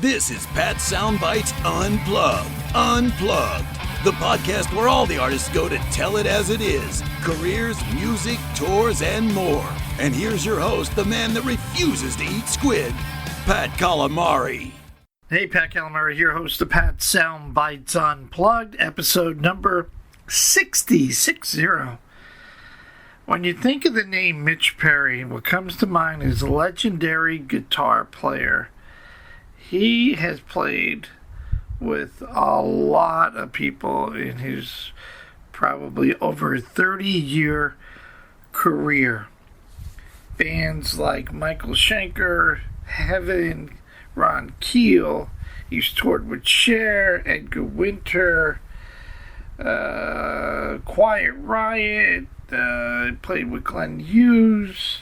This is Pat Soundbites Unplugged. Unplugged. The podcast where all the artists go to tell it as it is. Careers, music, tours, and more. And here's your host, the man that refuses to eat squid, Pat Calamari. Hey, Pat Calamari here, host of Pat Soundbites Unplugged, episode number 60. When you think of the name Mitch Perry, what comes to mind is a legendary guitar player. He has played with a lot of people in his probably over 30-year career. Bands like Michael Schenker, Heaven, Ron Keel. He's toured with Cher, Edgar Winter, Quiet Riot, played with Glenn Hughes.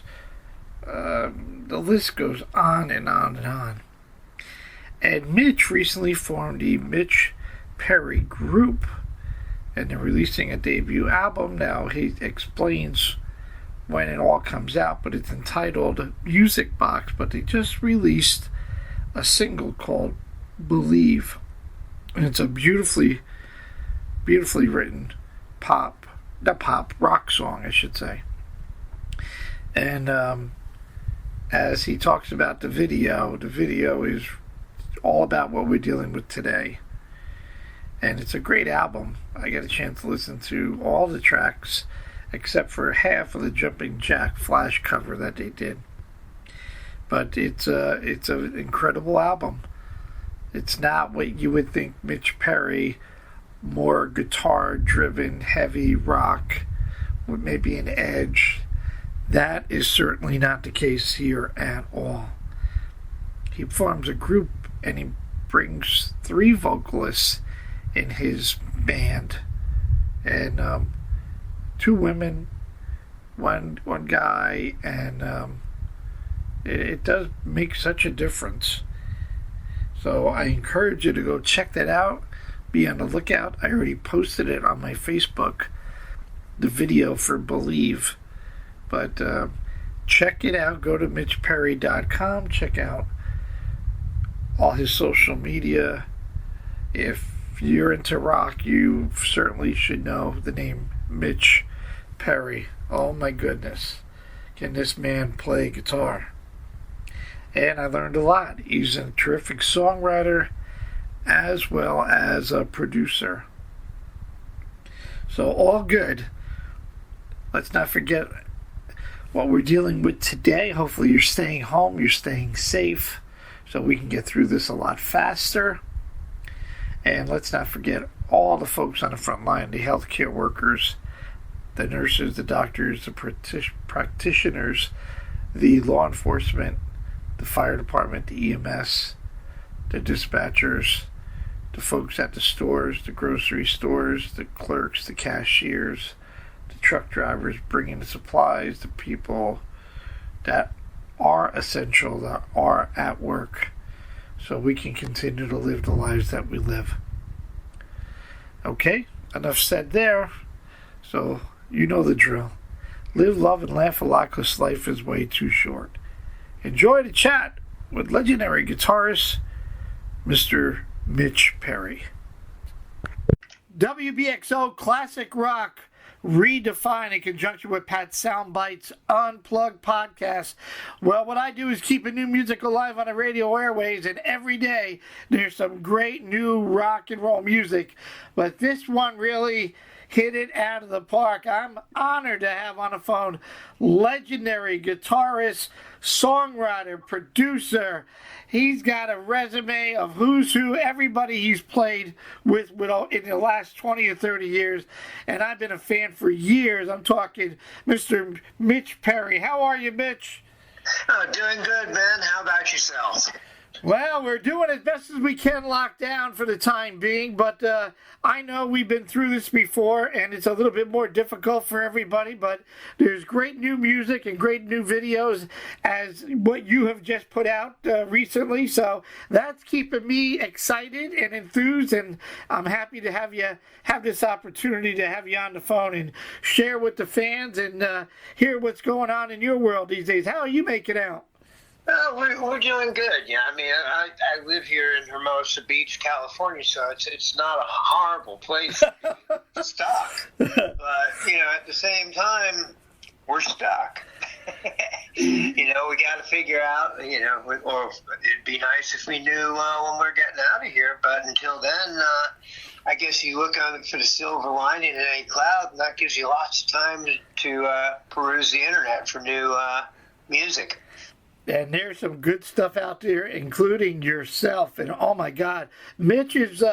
The list goes on and on and on. And Mitch recently formed the Mitch Perry Group, and they're releasing a debut album. Now he explains when it all comes out, but it's entitled Music Box. But they just released a single called Believe, and it's a beautifully written rock song, I should say. And as he talks about the video is all about what we're dealing with today. And it's a great album. I get a chance to listen to all the tracks except for half of the Jumping Jack Flash cover that they did. But it's an incredible album. It's not what you would think Mitch Perry, more guitar-driven, heavy rock, with maybe an edge. That is certainly not the case here at all. He forms a group and he brings 3 vocalists in his band, and 2 women, one guy, and it does make such a difference. So I encourage you to go check that out. Be on the lookout. I already posted it on my Facebook, the video for Believe. But check it out. Go to mitchperry.com. Check out all his social media. If you're into rock, you certainly should know the name Mitch Perry. Oh my goodness. Can this man play guitar? And I learned a lot. He's a terrific songwriter as well as a producer. So all good. Let's not forget what we're dealing with today. Hopefully you're staying home, you're staying safe, so we can get through this a lot faster. And let's not forget all the folks on the front line, the healthcare workers, the nurses, the doctors, the practitioners, the law enforcement, the fire department, the EMS, the dispatchers, the folks at the stores, the grocery stores, the clerks, the cashiers, the truck drivers bringing the supplies, the people that are essential, that are at work, so we can continue to live the lives that we live. Okay, enough said there. So you know the drill. Live, love, and laugh a lot, because life is way too short. Enjoy the chat with legendary guitarist Mr. Mitch Perry. WBXO Classic Rock Redefined in conjunction with Pat Soundbites Unplugged podcast. Well, what I do is keep a new music alive on the radio airways, and every day there's some great new rock and roll music. But this one really hit it out of the park. I'm honored to have on the phone legendary guitarist, songwriter, producer. He's got a resume of who's who, everybody he's played with in the last 20 or 30 years, and I've been a fan for years. I'm talking Mr. Mitch Perry. How are you, Mitch? Oh, doing good, man. How about yourself? Well, we're doing as best as we can locked down for the time being, but I know we've been through this before, and it's a little bit more difficult for everybody, but there's great new music and great new videos as what you have just put out recently, so that's keeping me excited and enthused, and I'm happy to have this opportunity to have you on the phone and share with the fans and hear what's going on in your world these days. How are you making out? We're doing good. Yeah, I mean, I live here in Hermosa Beach, California, so it's not a horrible place to stuck. But at the same time, we're stuck. We got to figure out. Or it'd be nice if we knew when we're getting out of here. But until then, I guess you look on for the silver lining in any cloud, and that gives you lots of time to peruse the internet for new music. And there's some good stuff out there, including yourself. And oh my God, Mitch has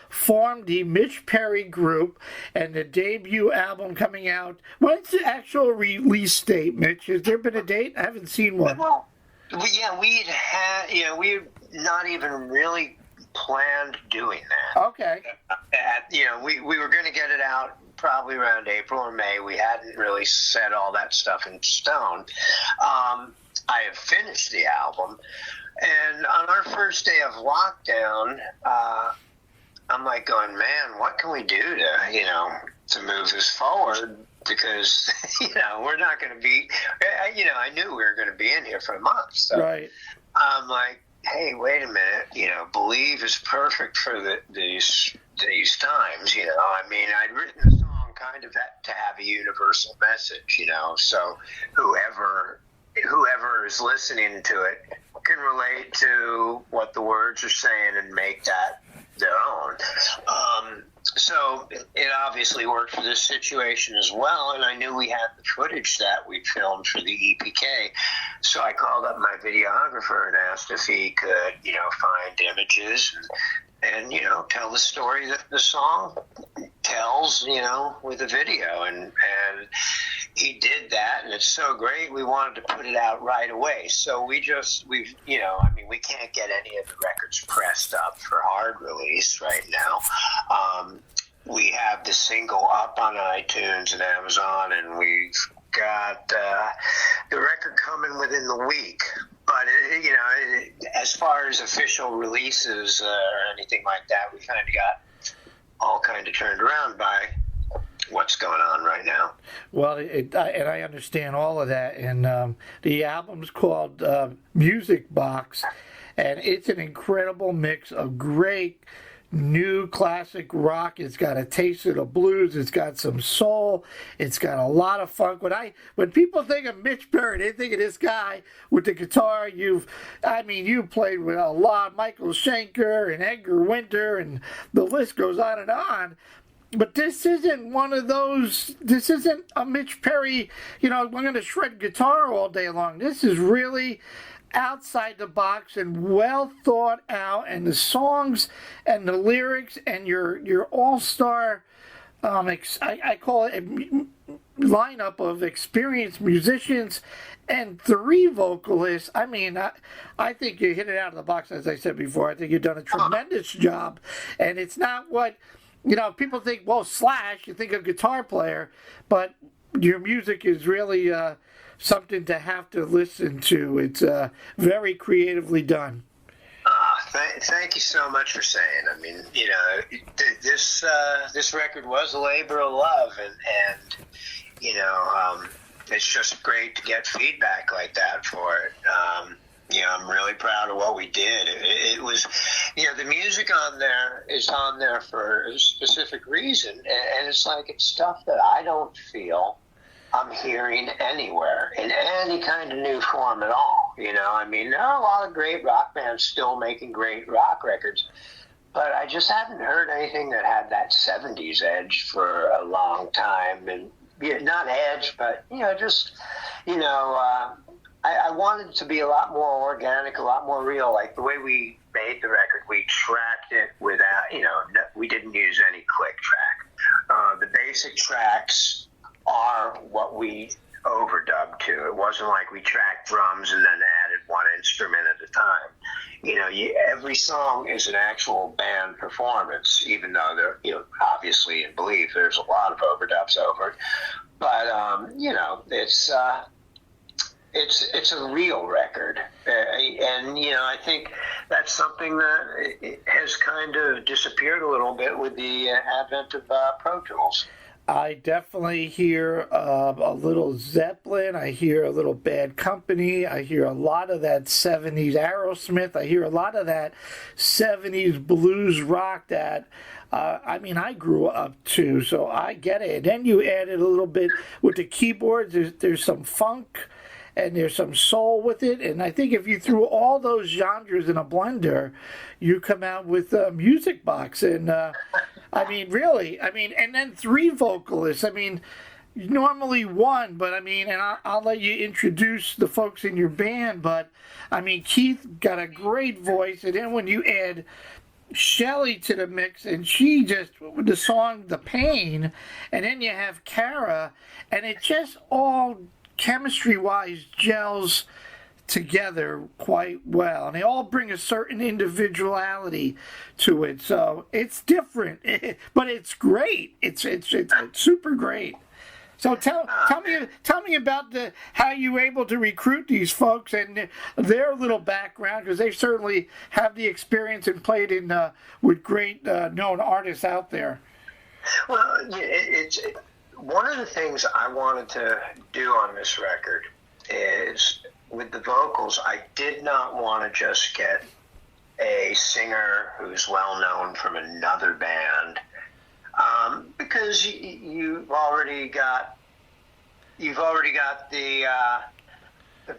formed the Mitch Perry Group, and the debut album coming out. When's the actual release date, Mitch? Has there been a date? I haven't seen one. Well, we had not even really planned doing that. Okay. We were going to get it out probably around April or May. We hadn't really set all that stuff in stone. I have finished the album, and on our first day of lockdown, I'm like going, man, what can we do to move this forward? Because we're not going to be, I knew we were going to be in here for a month. So right. I'm like, hey, wait a minute, Believe is perfect for these times. I mean, I'd written the song kind of to have a universal message, so whoever is listening to it can relate to what the words are saying and make that their own. So it obviously worked for this situation as well, and I knew we had the footage that we filmed for the EPK. So I called up my videographer and asked if he could, find images and tell the story that the song tells, with a video. And he did that, and it's so great, we wanted to put it out right away. So we can't get any of the records pressed up for hard release right now. We have the single up on iTunes and Amazon, and we've got the record coming within the week. But, as far as official releases or anything like that, we kind of got all kind of turned around by what's going on right now. Well, and I understand all of that. And the album's called Music Box, and it's an incredible mix of great new classic rock. It's got a taste of the blues. It's got some soul. It's got a lot of funk. When people think of Mitch Perry, they think of this guy with the guitar. You played with a lot, Michael Schenker and Edgar Winter, and the list goes on and on. But this isn't one of those. This isn't a Mitch Perry, I'm going to shred guitar all day long. This is really outside the box and well thought out, and the songs and the lyrics and your all-star, I call it a lineup of experienced musicians and 3 vocalists. I mean, I think you hit it out of the box, as I said before. I think you've done a tremendous job, and it's not what, people think, well, Slash, you think a guitar player, but your music is really something to have to listen to. It's very creatively done. Thank you so much for saying. I mean, this record was a labor of love, and it's just great to get feedback like that for it. I'm really proud of what we did. It was, the music on there is on there for a specific reason, and it's stuff that I don't feel I'm hearing anywhere in any kind of new form at all. There are a lot of great rock bands still making great rock records, but I just haven't heard anything that had that 70s edge for a long time. And not edge, but, I wanted it to be a lot more organic, a lot more real. Like the way we made the record, we tracked it without, we didn't use any click track. The basic tracks are what we overdubbed to. It wasn't like we tracked drums and then added one instrument at a time. Every song is an actual band performance, even though there, obviously in Believe there's a lot of overdubs over it. But it's a real record, and I think that's something that has kind of disappeared a little bit with the advent of Pro Tools. I definitely hear a little Zeppelin. I hear a little Bad Company. I hear a lot of that 70s Aerosmith. I hear a lot of that 70s blues rock that, I grew up to, so I get it. And then you added a little bit with the keyboards. There's some funk and there's some soul with it. And I think if you threw all those genres in a blender, you come out with a music box. And really, and then 3 vocalists. Normally 1, but and I'll let you introduce the folks in your band. But Keith got a great voice, and then when you add Shelly to the mix, and she just the song "The Pain," and then you have Kara, and it just all chemistry-wise gels together quite well, and they all bring a certain individuality to it. So it's different, but it's great. It's super great. So tell me about how you were able to recruit these folks and their little background, because they certainly have the experience and played in with great known artists out there. Well, it's one of the things I wanted to do on this record is, with the vocals, I did not want to just get a singer who's well known from another band, because you've already got the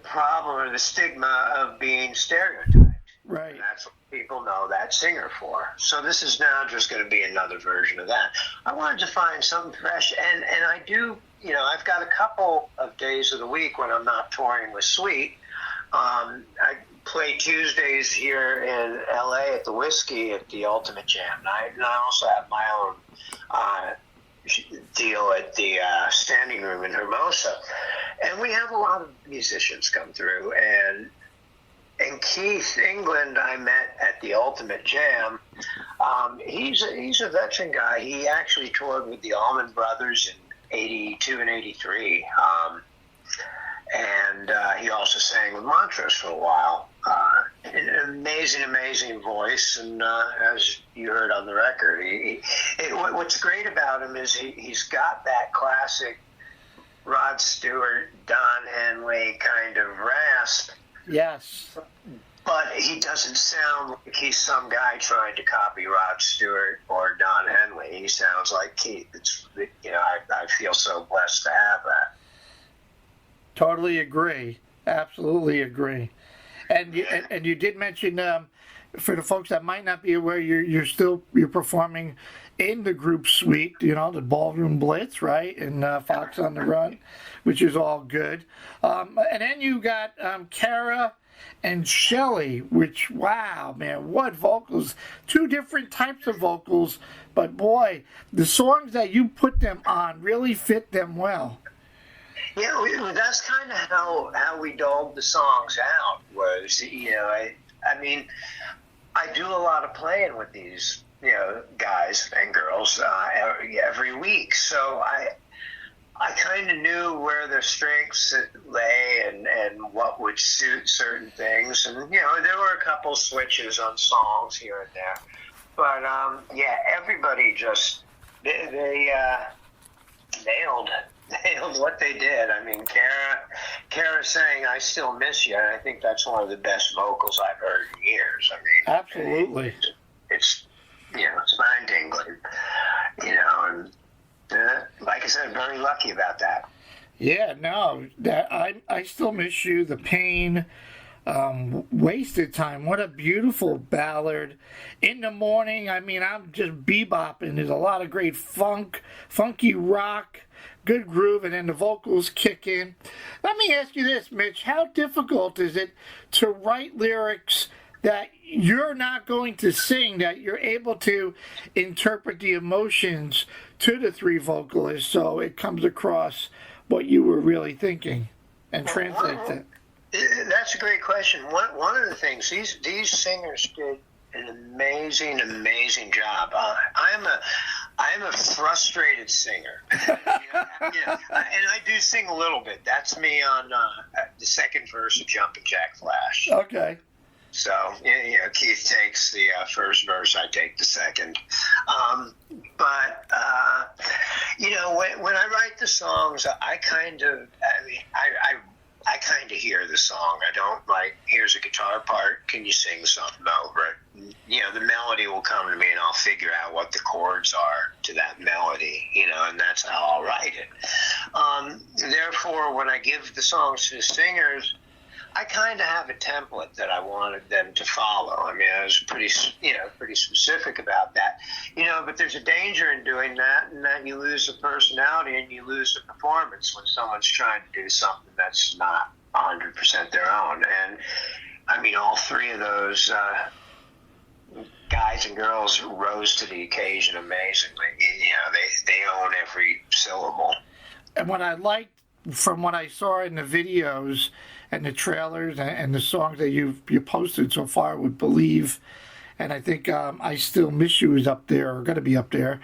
problem or the stigma of being stereotyped. Right. And that's what people know that singer for. So this is now just going to be another version of that. I wanted to find something fresh, and I do. I've got a couple of days of the week when I'm not touring with Sweet. I play Tuesdays here in LA at the Whiskey at the Ultimate Jam Night, and I also have my own deal at the Standing Room in Hermosa. And we have a lot of musicians come through, and Keith England I met at the Ultimate Jam. He's a veteran guy. He actually toured with the Allman Brothers in 82 and 83. And he also sang with Montrose for a while. An amazing voice, and as you heard on the record, what's great about him is he's got that classic Rod Stewart, Don Henley kind of rasp. Yes. But he doesn't sound like he's some guy trying to copy Rod Stewart or Don Henley. He sounds like Keith. I feel so blessed to have that. Totally agree. Absolutely agree. And you did mention, for the folks that might not be aware, you're performing in the group Suite, the Ballroom Blitz, right? And Fox on the Run, which is all good. And then you got Kara and Shelly, which, wow, man, what vocals. 2 different types of vocals, but boy, the songs that you put them on really fit them well. Yeah, that's kind of how we doled the songs out. Was I do a lot of playing with these guys and girls every week, so I kind of knew where their strengths lay and what would suit certain things, and there were a couple switches on songs here and there, but everybody just they nailed what they did. Kara saying "I Still Miss You," and I think that's one of the best vocals I've heard in years. Absolutely. It's mind-tingling, and like I said, very lucky about that. Yeah, no, that I Still Miss You, The Pain, Wasted Time. What a beautiful ballad. In the Morning, I'm just bebopping. There's a lot of great funky rock, good groove, and then the vocals kick in. Let me ask you this, Mitch. How difficult is it to write lyrics that you're not going to sing, that you're able to interpret the emotions to the 3 vocalists so it comes across what you were really thinking and translate that? That's a great question. One of the things, these singers did an amazing job. I am a frustrated singer, and I do sing a little bit. That's me on the second verse of Jumpin' Jack Flash. Okay. So, Keith takes the first verse, I take the second. When I write the songs, I kind of hear the song. I don't like, here's a guitar part, can you sing something over it? The melody will come to me and I'll figure out what the chords are to that melody, and that's how I'll write it. Therefore, when I give the songs to the singers, I kind of have a template that I wanted them to follow. I mean, I was pretty specific about that, but there's a danger in doing that, and that you lose the personality and you lose the performance when someone's trying to do something that's not 100% their own. And I mean, all three of those guys and girls rose to the occasion amazingly. They own every syllable. And what I liked from what I saw in the videos and the trailers and the songs that you posted so far with Believe, and I think I Still Miss You is up there, or going to be up there,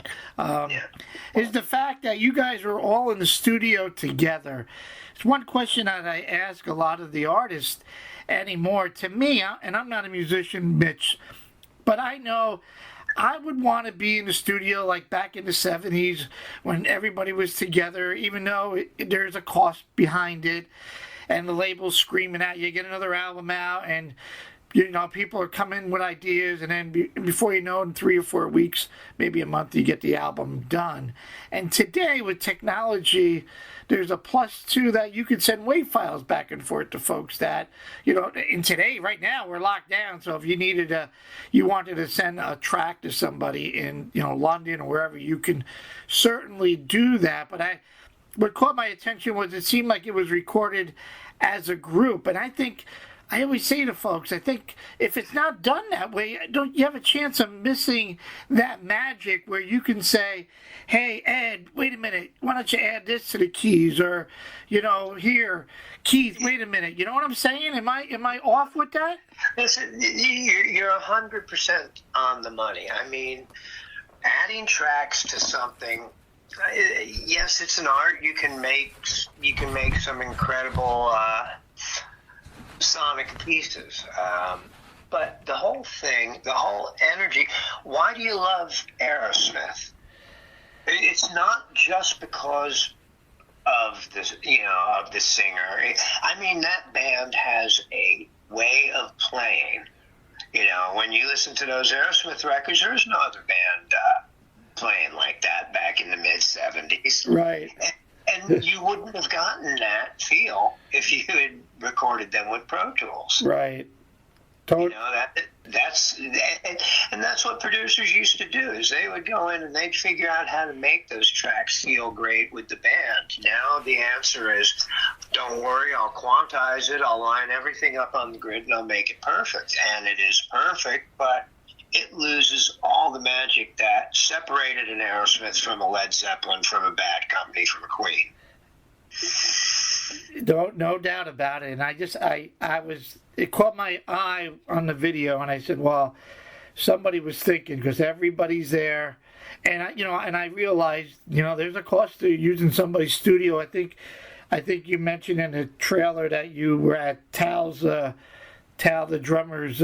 is the fact that you guys are all in the studio together. It's one question that I ask a lot of the artists anymore. To me, and I'm not a musician, Mitch, but I know I would want to be in the studio like back in the 70s when everybody was together, even though there's a cost behind it, and the label's screaming at you, get another album out, and people are coming with ideas, and then before you know it, in 3 or 4 weeks, maybe a month, you get the album done. And today, with technology, there's a plus too that you can send WAV files back and forth to folks that, and today, right now, we're locked down. So if you wanted to send a track to somebody in, London or wherever, you can certainly do that. But what caught my attention was it seemed like it was recorded as a group. And I always say to folks, I think if it's not done that way, don't you have a chance of missing that magic where you can say, hey, Ed, wait a minute, why don't you add this to the keys? Or, here, Keith, wait a minute. You know what I'm saying? Am I off with that? Listen, you're 100% on the money. I mean, adding tracks to something, yes, it's an art. You can make some incredible sonic pieces, but the whole thing, the whole energy. Why do you love Aerosmith? It's not just because of this, of the singer. I mean, that band has a way of playing. When you listen to those Aerosmith records, there's no other band playing like that back in the mid-'70s. Right. And you wouldn't have gotten that feel if you had recorded them with Pro Tools. Right. That's what producers used to do, is they would go in and they'd figure out how to make those tracks feel great with the band. Now the answer is, don't worry, I'll quantize it, I'll line everything up on the grid, and I'll make it perfect. And it is perfect, but it loses all the magic that separated an Aerosmith from a Led Zeppelin, from a Bad Company, from a Queen. No doubt about it. And it caught my eye on the video, and I said, well, somebody was thinking, because everybody's there. And I realized, there's a cost to using somebody's studio. I think you mentioned in the trailer that you were at Tal the drummer's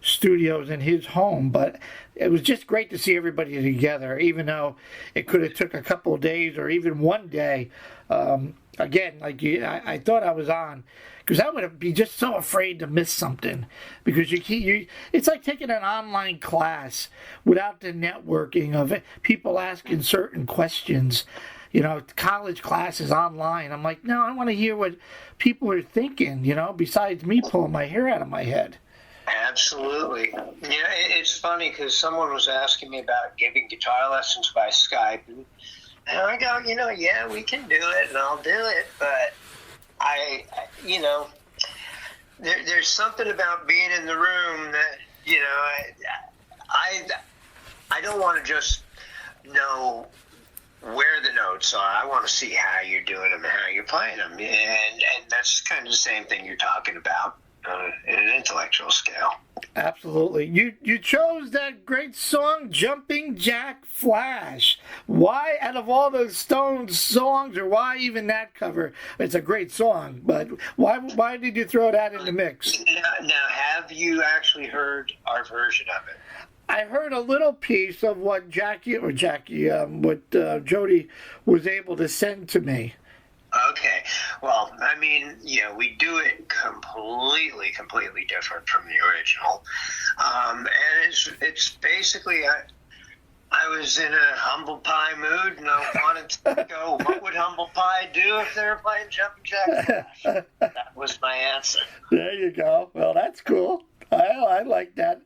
studios in his home, but it was just great to see everybody together, even though it could have took a couple of days or even one day. Again, I thought I was on, because I would be just so afraid to miss something, because it's like taking an online class without the networking of it, people asking certain questions. College classes online. I'm like, no, I want to hear what people are thinking, besides me pulling my hair out of my head. Absolutely. It's funny because someone was asking me about giving guitar lessons by Skype, and I go, yeah, we can do it, and I'll do it, but there's something about being in the room that, I don't want to just know where the notes are. I want to see how you're doing them and how you're playing them, and that's kind of the same thing you're talking about. an intellectual scale. Absolutely. You chose that great song, Jumping Jack Flash. Why, out of all those Stones songs, or why even that cover? It's a great song, but why did you throw that in the mix? Now, have you actually heard our version of it? I heard a little piece of what Jody was able to send to me. Okay. Well, I mean, we do it completely different from the original. And it's basically, I was in a humble pie mood, and I wanted to go, what would humble pie do if they were playing Jumping Jack Flash? That was my answer. There you go. Well, that's cool. I like that.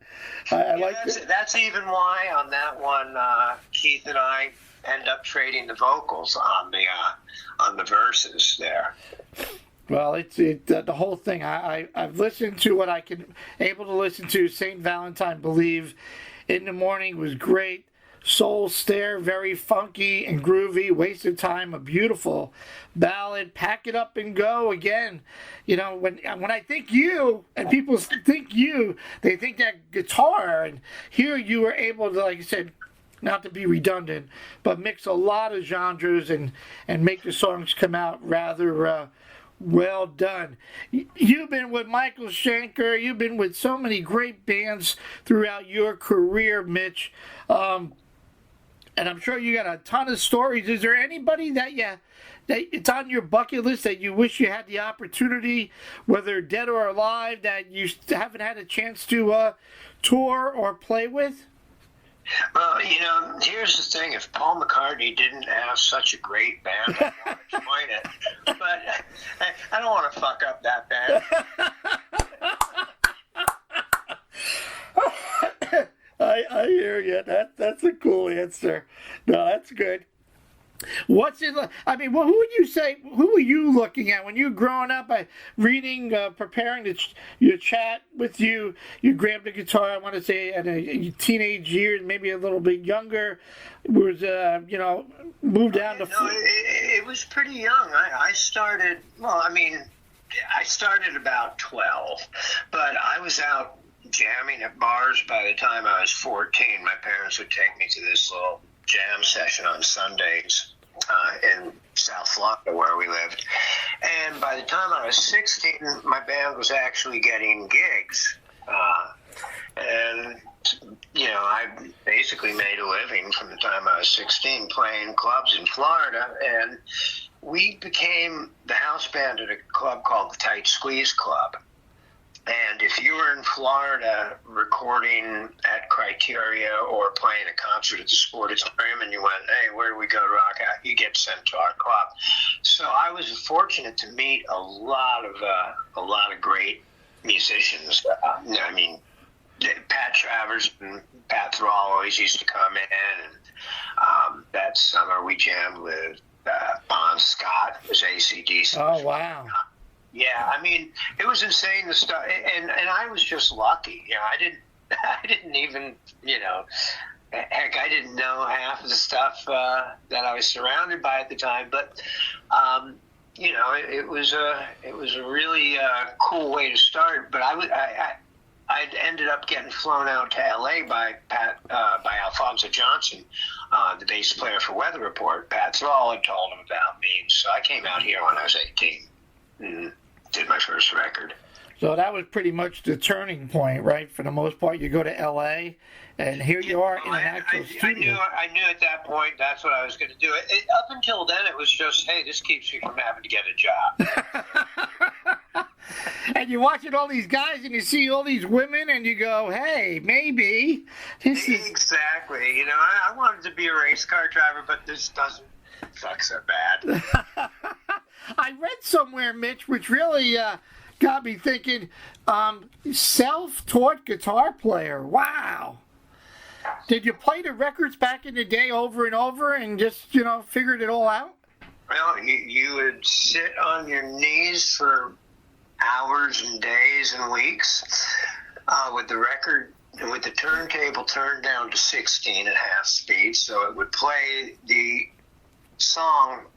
That's even why on that one, Keith and I end up trading the vocals on the verses there. Well, the whole thing. I've listened to what I can able to listen to. Saint Valentine, Believe, In the Morning was great. Soul Stare, very funky and groovy. Wasted Time, a beautiful ballad. Pack It Up and Go, again. When I think you, and people think you, they think that guitar, and here you were able to, like I said, not to be redundant, but mix a lot of genres and make the songs come out rather well done. You've been with Michael Schenker. You've been with so many great bands throughout your career, Mitch. And I'm sure you got a ton of stories. Is there anybody that it's on your bucket list that you wish you had the opportunity, whether dead or alive, that you haven't had a chance to tour or play with? Well, here's the thing. If Paul McCartney didn't have such a great band, I'd want to join it. But I don't want to fuck up that band. I hear you. That's a cool answer. No, that's good. What's it like? I mean, who would you say? Who were you looking at when you were growing up? Reading, preparing your chat with you. You grabbed a guitar. I want to say at a teenage years, maybe a little bit younger. Was moved down to. No, it was pretty young. I started. Well, I mean, I started about 12, but I was out jamming at bars by the time I was 14. My parents would take me to this little jam session on Sundays in South Florida where we lived. And by the time I was 16, my band was actually getting gigs. And I basically made a living from the time I was 16 playing clubs in Florida. And we became the house band at a club called the Tight Squeeze Club. And if you were in Florida recording at Criteria or playing a concert at the Sportatorium and you went, hey, where do we go to rock out? You get sent to our club. So I was fortunate to meet a lot of great musicians. I mean, Pat Travers and Pat Thrall always used to come in. And that summer we jammed with Bon Scott, who was AC/DC. Oh, wow. Yeah, I mean, it was insane, the stuff, and I was just lucky. I didn't even, heck, I didn't know half of the stuff that I was surrounded by at the time. But, it was a really cool way to start. But I ended up getting flown out to L.A. by Alfonso Johnson, the bass player for Weather Report. Pat Thrall had told him about me, so I came out here when I was 18. Mm-hmm. Did my first record. So that was pretty much the turning point, right? For the most part, you go to L.A. and here you are in an actual studio. I knew at that point that's what I was going to do. Up until then, it was just, hey, this keeps me from having to get a job. And you're watching all these guys and you see all these women and you go, hey, maybe this is... Exactly. I wanted to be a race car driver, but this doesn't suck so bad. I read somewhere, Mitch, which really got me thinking, self-taught guitar player. Wow. Did you play the records back in the day over and over and just, figured it all out? Well, you would sit on your knees for hours and days and weeks with the record, with the turntable turned down to 16 at half speed, so it would play the song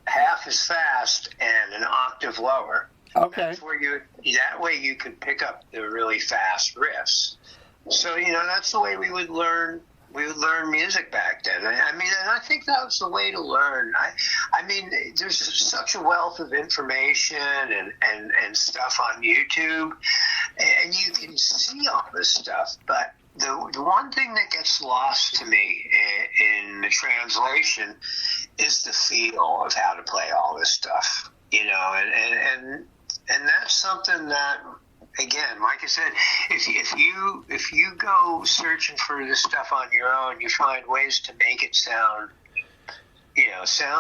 half as fast and an octave lower. Okay. That's where that way you could pick up the really fast riffs. So, that's the way we would learn music back then. I mean, and I think that was the way to learn. I mean, there's such a wealth of information and stuff on YouTube, and you can see all this stuff. But the one thing that gets lost to me in the translation is the feel of how to play all this stuff. And that's something that, again, like I said, if you go searching for this stuff on your own, you find ways to make it sound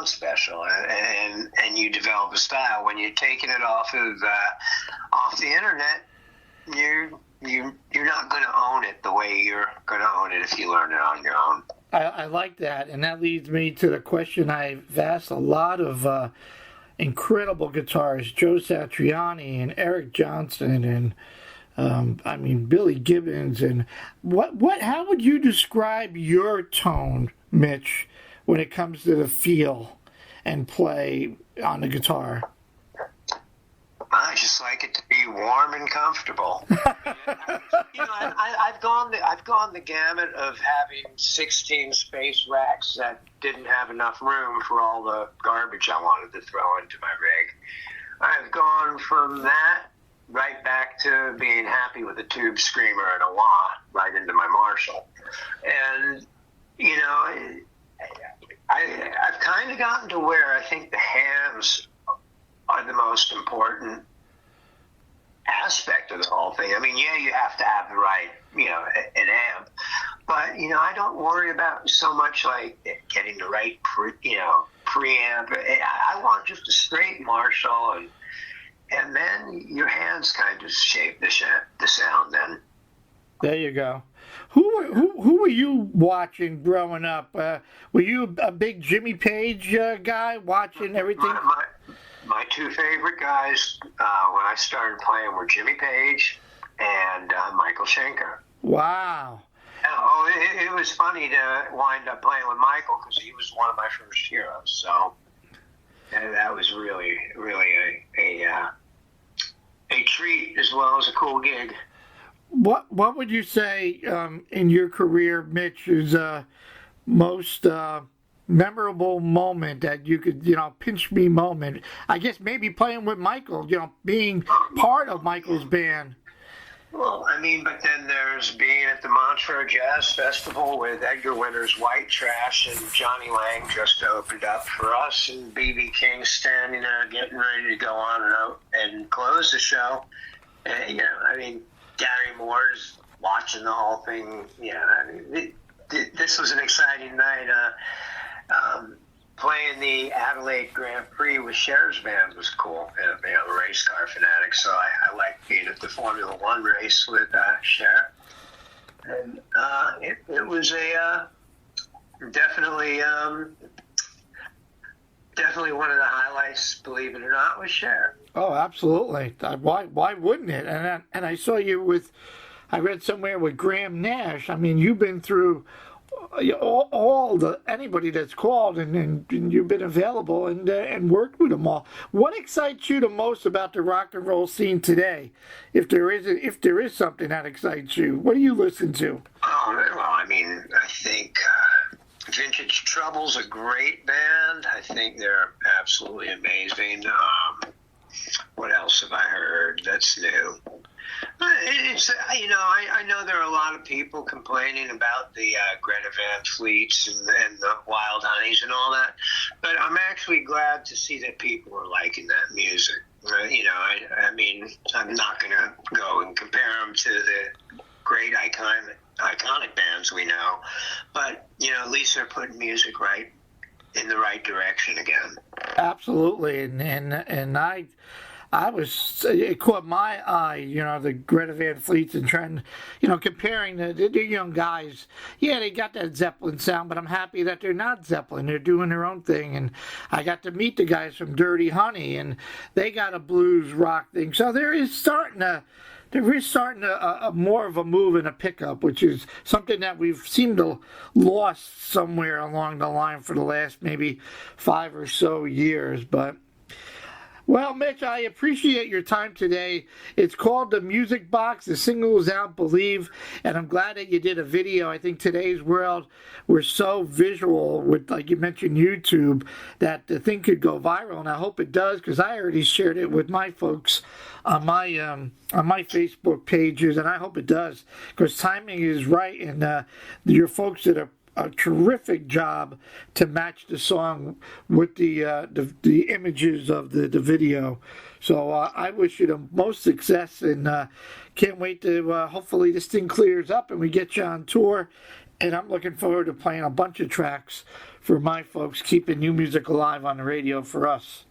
special, and you develop a style. When you're taking it off the internet, you're not going to own it the way you're going to own it if you learn it on your own. I like that, and that leads me to the question I've asked a lot of incredible guitarists, Joe Satriani and Eric Johnson, and Billy Gibbons. And how would you describe your tone, Mitch, when it comes to the feel and play on the guitar? I just like it to be warm and comfortable. I've gone the gamut of having 16 space racks that didn't have enough room for all the garbage I wanted to throw into my rig. I've gone from that right back to being happy with a tube screamer and a wah right into my Marshall. And I've kind of gotten to where I think the hands are the most important aspect of the whole thing. I mean, yeah, you have to have the right, an amp, but I don't worry about so much like getting the right, preamp. I want just a straight Marshall, and then your hands kind of shape the sound. Then there you go. Who were you watching growing up? Were you a big Jimmy Page guy, watching everything? My two favorite guys when I started playing were Jimmy Page and Michael Schenker. Wow. Oh, it was funny to wind up playing with Michael because he was one of my first heroes. So that was really, really a treat as well as a cool gig. What would you say in your career, Mitch, is most memorable moment that you could, pinch me moment? I guess maybe playing with Michael, being part of Michael's band. Well, but then there's being at the Montreux Jazz Festival with Edgar Winter's White Trash, and Johnny Lang just opened up for us, and B.B. King standing there getting ready to go on and close the show. And, Gary Moore's watching the whole thing. This was an exciting night. Playing the Adelaide Grand Prix with Cher's band was cool. I'm a race car fanatic, so I like being at the Formula One race with Cher. And it was a definitely one of the highlights, believe it or not, was Cher. Oh, absolutely. Why wouldn't it? And I saw you I read somewhere with Graham Nash. You've been through anybody that's called, and you've been available and worked with them all. What excites you the most about the rock and roll scene today? If there is something that excites you, what do you listen to? Oh, well, I think Vintage Trouble's a great band. I think they're absolutely amazing. What else have I heard that's new? It's I know there are a lot of people complaining about the Greta Van Fleets and the Wild Honeys and all that, but I'm actually glad to see that people are liking that music. I'm not going to go and compare them to the great iconic bands we know, but at least they're putting music right in the right direction again. Absolutely, and it caught my eye, the Greta Van Fleets, and trying, comparing the young guys. Yeah, they got that Zeppelin sound, but I'm happy that they're not Zeppelin. They're doing their own thing, and I got to meet the guys from Dirty Honey, and they got a blues rock thing. So there is starting a more of a move and a pickup, which is something that we've seemed to lost somewhere along the line for the last maybe 5 or so years. But Well, Mitch, I appreciate your time today. It's called The Music Box. The single is out, Believe, and I'm glad that you did a video. I think today's world, we're so visual with, like you mentioned, YouTube, that the thing could go viral, and I hope it does, because I already shared it with my folks on my Facebook pages, and I hope it does, because timing is right, and your folks did a terrific job to match the song with the images of the video. So I wish you the most success, and can't wait to hopefully this thing clears up and we get you on tour. And I'm looking forward to playing a bunch of tracks for my folks, keeping new music alive on the radio for us.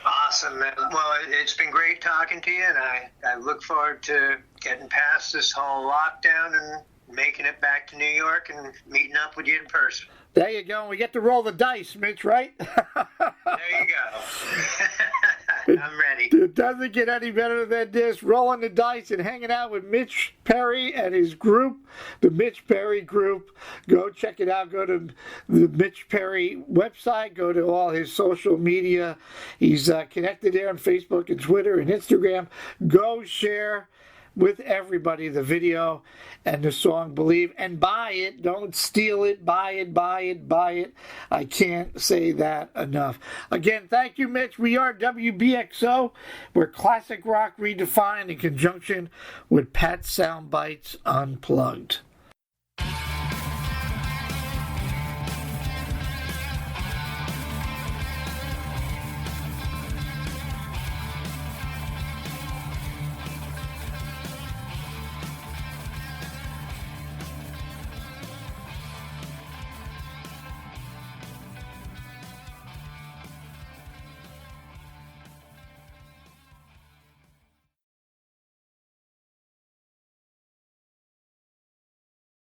Awesome, man. Well, it's been great talking to you, and I look forward to getting past this whole lockdown and making it back to New York and meeting up with you in person. There you go. We get to roll the dice, Mitch, right? There you go. I'm ready. It doesn't get any better than this. Rolling the dice and hanging out with Mitch Perry and his group, the Mitch Perry Group. Go check it out. Go to the Mitch Perry website. Go to all his social media. He's connected there on Facebook and Twitter and Instagram. Go share with everybody the video and the song Believe, and buy it. Don't steal it. Buy it, buy it, buy it. I can't say that enough. Again, thank you, Mitch. We are WBXO. We're classic rock redefined in conjunction with Pat Soundbites Unplugged.